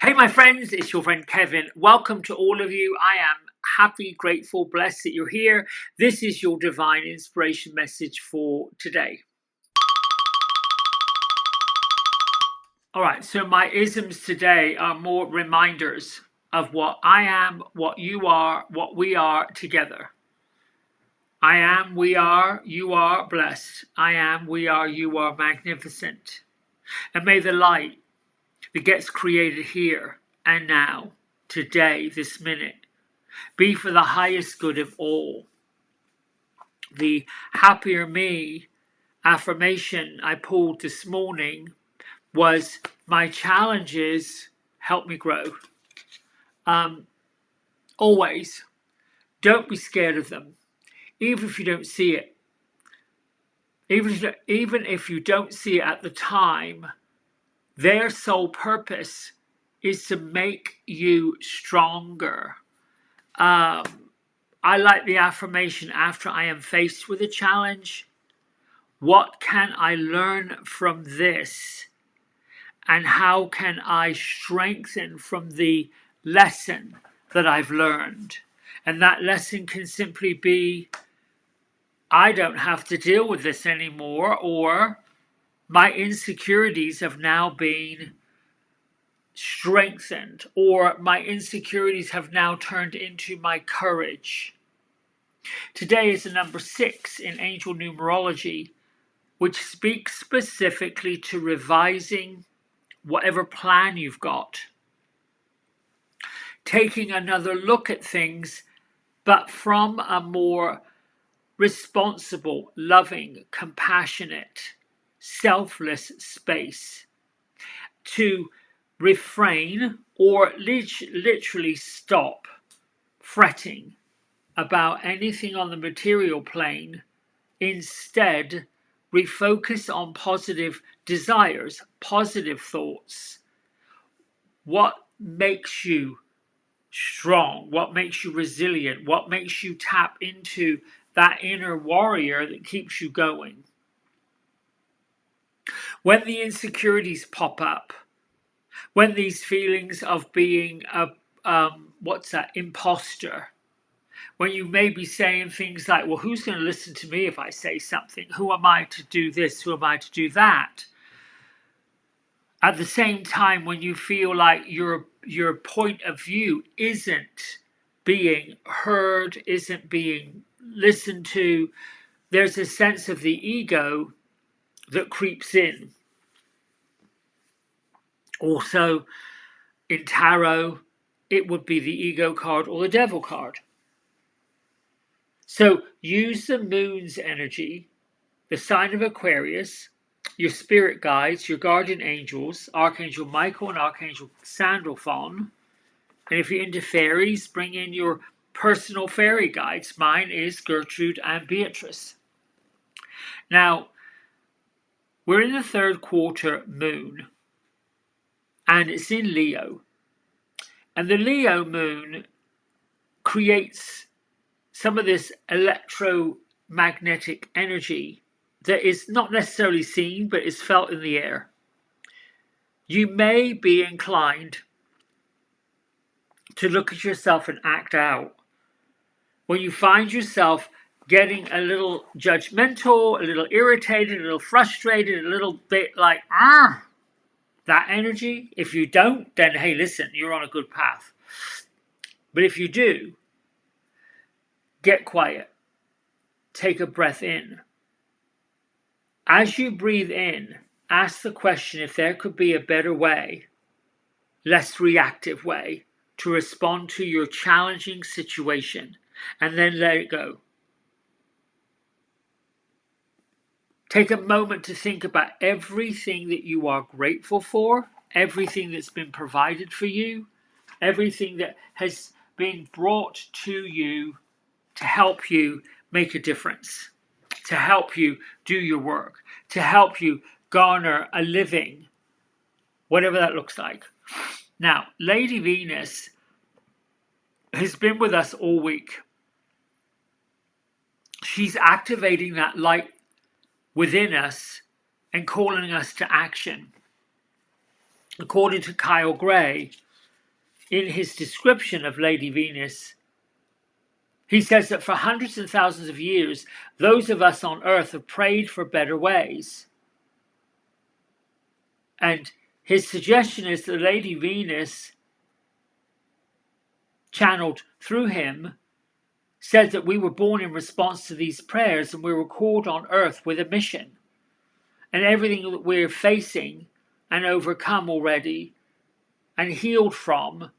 Hey, my friends, it's your friend Kevin. Welcome to all of you. I am happy, grateful, blessed that you're here. This is your divine inspiration message for today. All right, so my isms today are more reminders of what I am, what you are, what we are together. I am, we are, you are blessed. I am, we are, you are magnificent. And may the light that gets created here and now, today, this minute, be for the highest good of all. The happier me affirmation I pulled this morning was my challenges help me grow. Always don't be scared of them, even if you don't see it. Even if you don't see it at the time, their sole purpose is to make you stronger. I like the affirmation after I am faced with a challenge. What can I learn from this? And how can I strengthen from the lesson that I've learned? And that lesson can simply be I don't have to deal with this anymore, or my insecurities have now been strengthened, or my insecurities have now turned into my courage. Today is the number 6 in angel numerology, which speaks specifically to revising whatever plan you've got, taking another look at things, but from a more responsible, loving, compassionate, selfless space, to refrain or literally stop fretting about anything on the material plane. Instead, refocus on positive desires, positive thoughts. What makes you strong? What makes you resilient? What makes you tap into that inner warrior that keeps you going? When the insecurities pop up, when these feelings of being a imposter, when you may be saying things like, well, who's going to listen to me if I say something? Who am I to do this? Who am I to do that? At the same time, when you feel like your point of view isn't being heard, isn't being listened to, there's a sense of the ego that creeps in. Also, in tarot, it would be the ego card or the devil card. So use the moon's energy, the sign of Aquarius, your spirit guides, your guardian angels, Archangel Michael and Archangel Sandalphon. And if you're into fairies, bring in your personal fairy guides. Mine is Gertrude and Beatrice. Now, we're in the third quarter moon, and it's in Leo. And the Leo moon creates some of this electromagnetic energy that is not necessarily seen, but is felt in the air. You may be inclined to look at yourself and act out. When you find yourself getting a little judgmental, a little irritated, a little frustrated, a little bit like, that energy, if you don't, then hey, listen, you're on a good path. But if you do, get quiet. Take a breath in. As you breathe in, ask the question if there could be a better way, less reactive way to respond to your challenging situation, and then let it go. Take a moment to think about everything that you are grateful for, everything that's been provided for you, everything that has been brought to you to help you make a difference, to help you do your work, to help you garner a living, whatever that looks like. Now, Lady Venus has been with us all week. She's activating that light within us and calling us to action. According to Kyle Gray, in his description of Lady Venus, he says that for hundreds and thousands of years, those of us on Earth have prayed for better ways. And his suggestion is that Lady Venus, channeled through him, said that we were born in response to these prayers and we were called on Earth with a mission. And everything that we're facing and overcome already and healed from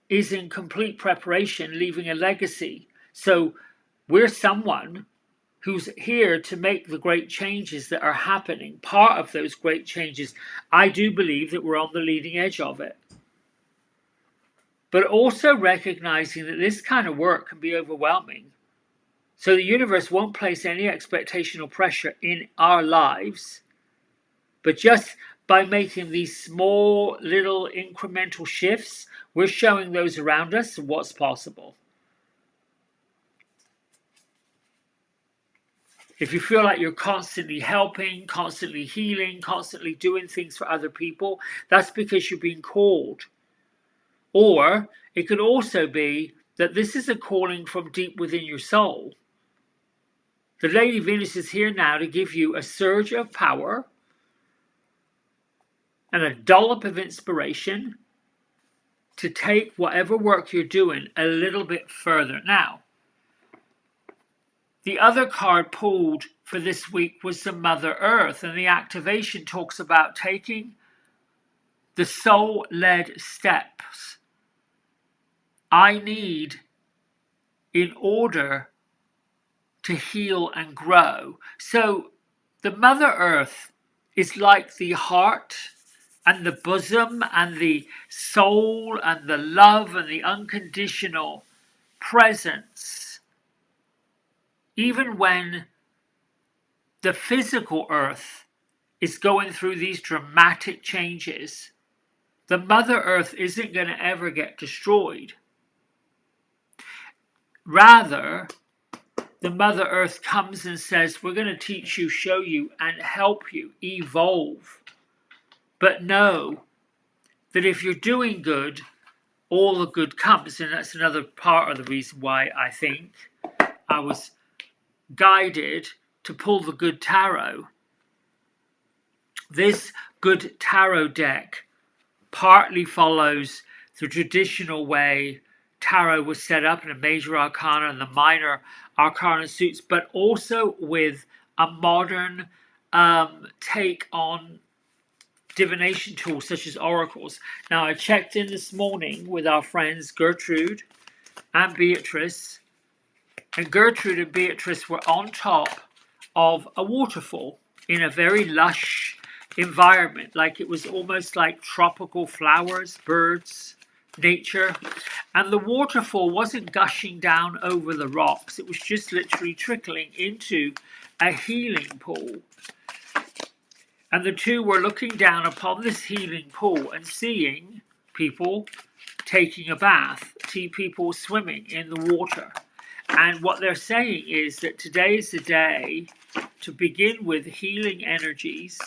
is in complete preparation, leaving a legacy. So we're someone who's here to make the great changes that are happening. Part of those great changes, I do believe that we're on the leading edge of it. But also recognizing that this kind of work can be overwhelming. So the universe won't place any expectation or pressure in our lives, but just by making these small little incremental shifts, we're showing those around us what's possible. If you feel like you're constantly helping, constantly healing, constantly doing things for other people, that's because you're being called. Or it could also be that this is a calling from deep within your soul. The Lady Venus is here now to give you a surge of power and a dollop of inspiration to take whatever work you're doing a little bit further. Now, the other card pulled for this week was the Mother Earth, and the activation talks about taking the soul-led steps I need in order to heal and grow. So the Mother Earth is like the heart and the bosom and the soul and the love and the unconditional presence. Even when the physical earth is going through these dramatic changes, the Mother Earth isn't going to ever get destroyed. Rather, the Mother Earth comes and says, we're going to teach you, show you, and help you evolve. But know that if you're doing good, all the good comes. And that's another part of the reason why I think I was guided to pull the Good Tarot. This Good Tarot deck partly follows the traditional way tarot was set up in a major arcana and the minor arcana suits, but also with a modern take on divination tools such as oracles. Now, I checked in this morning with our friends Gertrude and Beatrice, and Gertrude and Beatrice were on top of a waterfall in a very lush environment, like it was almost like tropical flowers, birds, nature. And the waterfall wasn't gushing down over the rocks, it was just literally trickling into a healing pool. And the two were looking down upon this healing pool and seeing people taking a bath, see people swimming in the water. And what they're saying is that today is the day to begin with healing energies,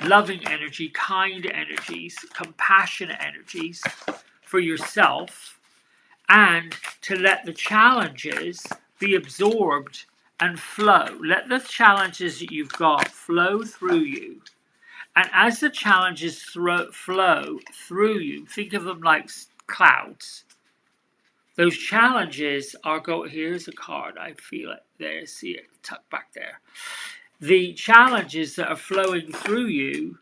loving energy, kind energies, compassionate energies for yourself, and to let the challenges be absorbed and flow. Let the challenges that you've got flow through you. And as the challenges flow through you, think of them like clouds. Those challenges are here's a card, I feel it there, see it tucked back there. The challenges that are flowing through you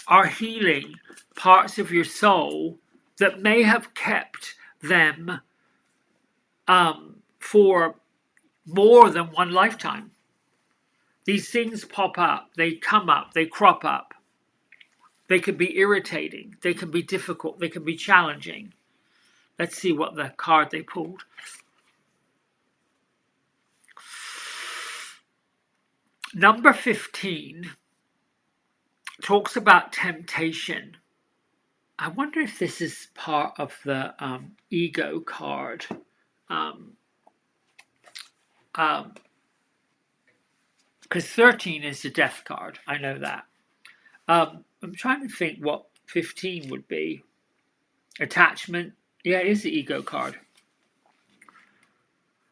are healing parts of your soul that may have kept them for more than one lifetime. These things pop up, they come up, they crop up. They can be irritating, they can be difficult, they can be challenging. Let's see what the card they pulled. Number 15 talks about temptation. I wonder if this is part of the ego card. Because 13 is the death card. I know that. I'm trying to think what 15 would be. Attachment, yeah, it is the ego card.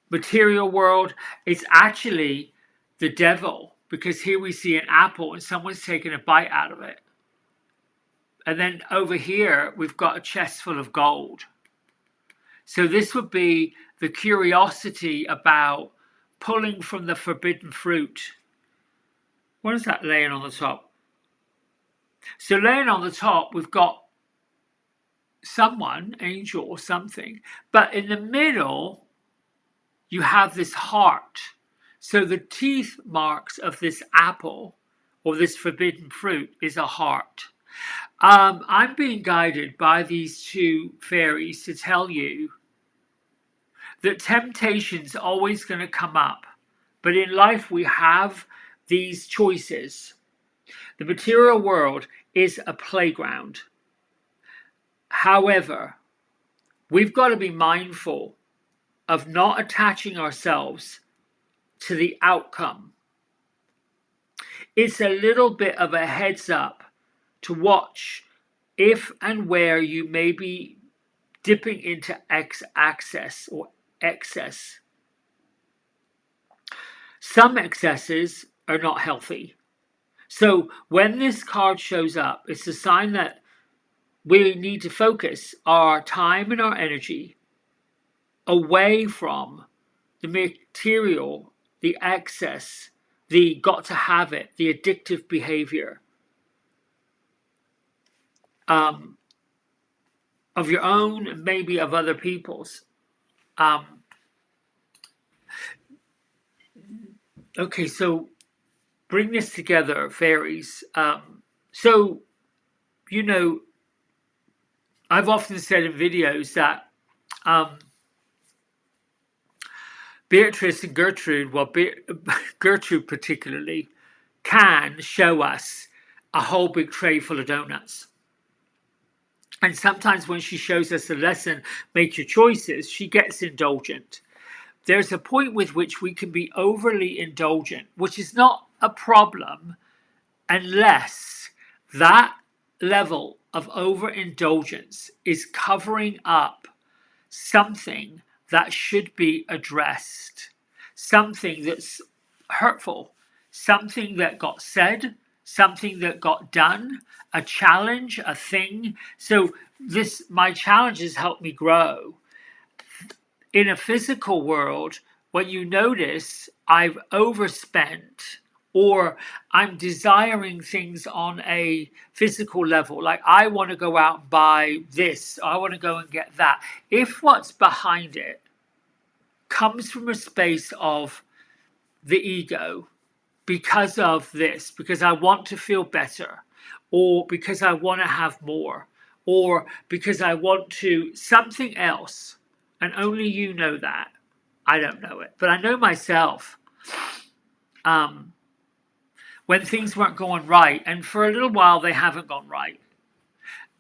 Material world, it's actually the devil, because here we see an apple and someone's taking a bite out of it. And then over here, we've got a chest full of gold. So this would be the curiosity about pulling from the forbidden fruit. What is that laying on the top? So laying on the top, we've got someone, angel or something. But in the middle, you have this heart. So the teeth marks of this apple or this forbidden fruit is a heart. I'm being guided by these two fairies to tell you that temptation's always going to come up. But in life, we have these choices. The material world is a playground. However, we've got to be mindful of not attaching ourselves to the outcome. It's a little bit of a heads up to watch if and where you may be dipping into access or excess. Some excesses are not healthy. So when this card shows up, it's a sign that we need to focus our time and our energy away from the material, the excess, the got to have it, the addictive behavior of your own and maybe of other people's. Okay, so bring this together, fairies. So, you know, I've often said in videos that Beatrice and Gertrude, well, Gertrude particularly, can show us a whole big tray full of donuts. And sometimes when she shows us a lesson, make your choices, she gets indulgent. There's a point with which we can be overly indulgent, which is not a problem unless that level of overindulgence is covering up something that should be addressed, something that's hurtful, something that got said, something that got done, a challenge, a thing. So my challenges help me grow. In a physical world, when you notice I've overspent or I'm desiring things on a physical level, like I want to go out and buy this, I want to go and get that. If what's behind it comes from a space of the ego, because of this, because I want to feel better, or because I want to have more, or because I want to something else, and only you know that. I don't know it, but I know myself. When things weren't going right, and for a little while they haven't gone right,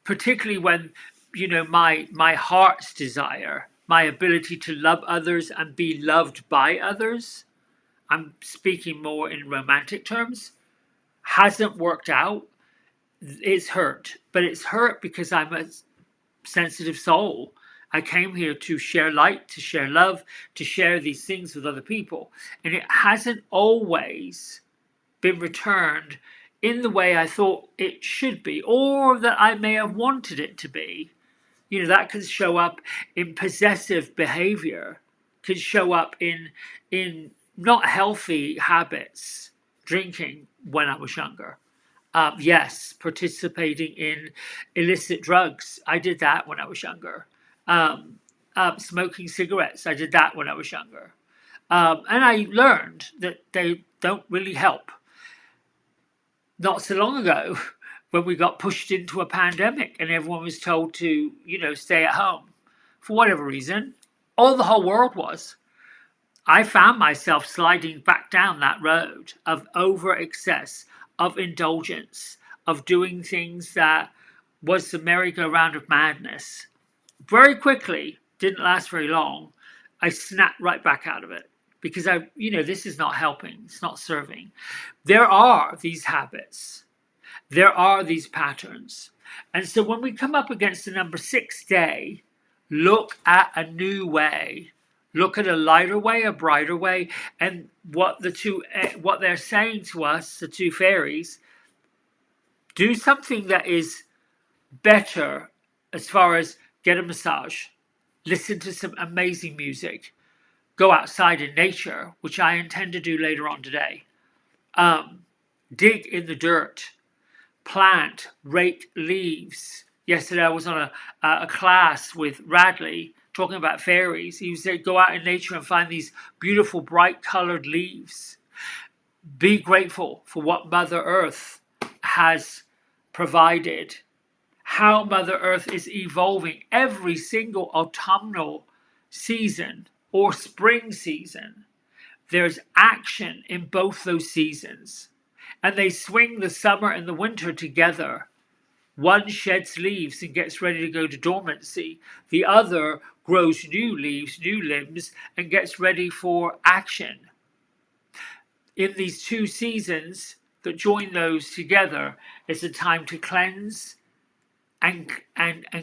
particularly when, you know, my heart's desire, my ability to love others and be loved by others, I'm speaking more in romantic terms, hasn't worked out. It's hurt, but it's hurt because I'm a sensitive soul. I came here to share light, to share love, to share these things with other people. And it hasn't always been returned in the way I thought it should be, or that I may have wanted it to be. You know, that could show up in possessive behavior, could show up in not healthy habits, drinking when I was younger. Yes, participating in illicit drugs. I did that when I was younger. Smoking cigarettes. I did that when I was younger. And I learned that they don't really help. Not so long ago, when we got pushed into a pandemic and everyone was told to, you know, stay at home for whatever reason, the whole world was. I found myself sliding back down that road of over excess, of indulgence, of doing things that was the merry-go-round of madness. Very quickly, didn't last very long, I snapped right back out of it because this is not helping, it's not serving. There are these habits, there are these patterns, And so when we come up against the number 6 day, look at a new way. Look at a lighter way, a brighter way, and what they're saying to us, the two fairies, do something that is better as far as get a massage, listen to some amazing music, go outside in nature, which I intend to do later on today, dig in the dirt, plant, rake leaves. Yesterday I was on a class with Radley talking about fairies. He said go out in nature and find these beautiful bright colored leaves. Be grateful for what Mother Earth has provided, how Mother Earth is evolving every single autumnal season or spring season. There's action in both those seasons, and they swing the summer and the winter together. One sheds leaves and gets ready to go to dormancy. The other grows new leaves, new limbs, and gets ready for action. In these two seasons that join those together, it's a time to cleanse and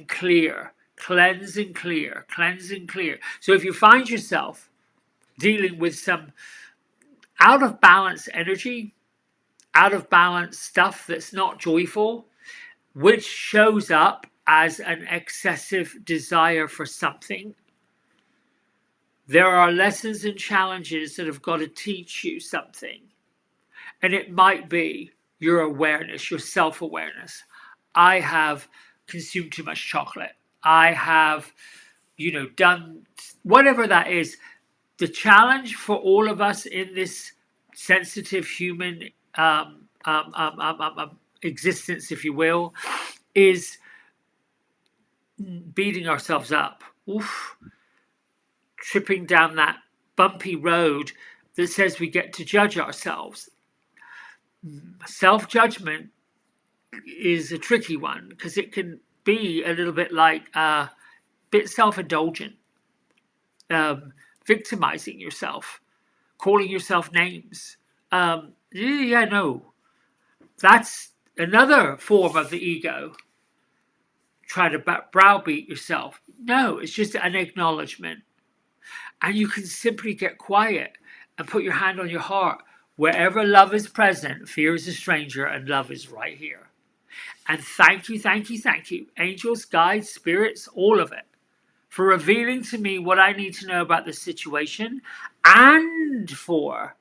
clear. Cleanse and clear. Cleanse and clear. So if you find yourself dealing with some out of balance energy, out of balance stuff that's not joyful, which shows up as an excessive desire for something, there are lessons and challenges that have got to teach you something. And it might be your awareness, your self-awareness. I have consumed too much chocolate. I have, done whatever that is. The challenge for all of us in this sensitive human existence, if you will, is beating ourselves up. Oof. Tripping down that bumpy road that says we get to judge ourselves. Self-judgment is a tricky one because it can be a little bit like a bit self-indulgent, victimizing yourself, calling yourself names. No, that's another form of the ego. Try to browbeat yourself. No, it's just an acknowledgement. And you can simply get quiet and put your hand on your heart. Wherever love is present, fear is a stranger, and love is right here. And thank you, angels, guides, spirits, all of it, for revealing to me what I need to know about the situation, and for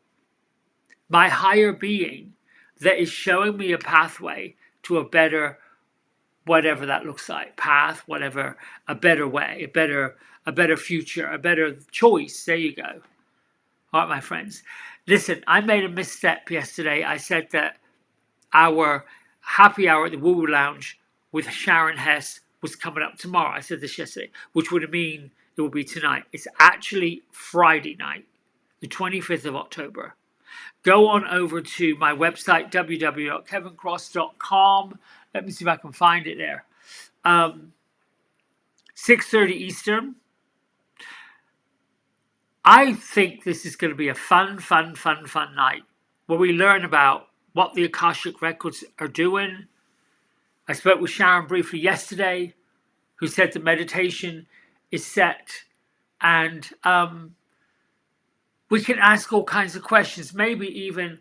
my higher being that is showing me a pathway to a better, whatever that looks like, path, whatever, a better way, a better future, a better choice. There you go. All right, my friends. Listen, I made a misstep yesterday. I said that our happy hour at the Woo Woo Lounge with Sharon Hess was coming up tomorrow. I said this yesterday, which would mean it will be tonight. It's actually Friday night, the 25th of October. Go on over to my website, www.kevincross.com. Let me see if I can find it there. 6:30 Eastern. I think this is going to be a fun night where we learn about what the Akashic Records are doing. I spoke with Sharon briefly yesterday, who said the meditation is set, and we can ask all kinds of questions, maybe even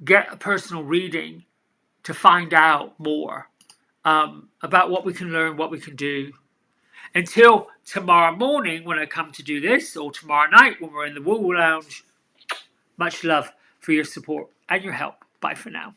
get a personal reading to find out more about what we can learn, what we can do. Until tomorrow morning when I come to do this, or tomorrow night when we're in the Woo Woo Lounge, much love for your support and your help. Bye for now.